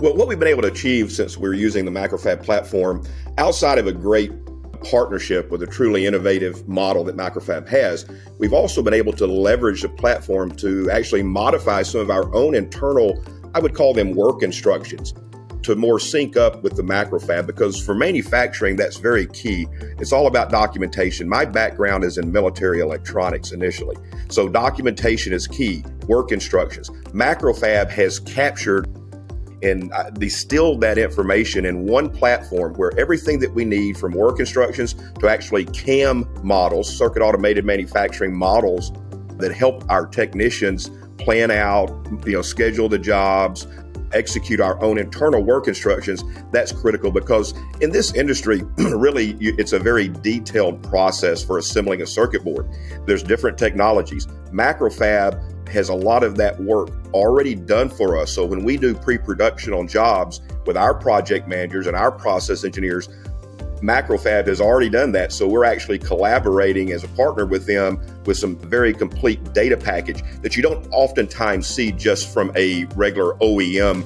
Well, what we've been able to achieve since we're using the MacroFab platform, outside of a great partnership with a truly innovative model that MacroFab has, we've also been able to leverage the platform to actually modify some of our own internal, I would call them work instructions, to more sync up with the MacroFab, because for manufacturing, that's very key. It's all about documentation. My background is in military electronics initially. So documentation is key, work instructions. MacroFab has captured and distilled that information in one platform where everything that we need, from work instructions to actually CAM models, circuit automated manufacturing models, that help our technicians plan out, schedule the jobs, execute our own internal work instructions. That's critical, because in this industry, really, it's a very detailed process for assembling a circuit board. There's different technologies. MacroFab has a lot of that work already done for us. So when we do pre-production on jobs with our project managers and our process engineers, MacroFab has already done that. So we're actually collaborating as a partner with them with some very complete data package that you don't oftentimes see just from a regular OEM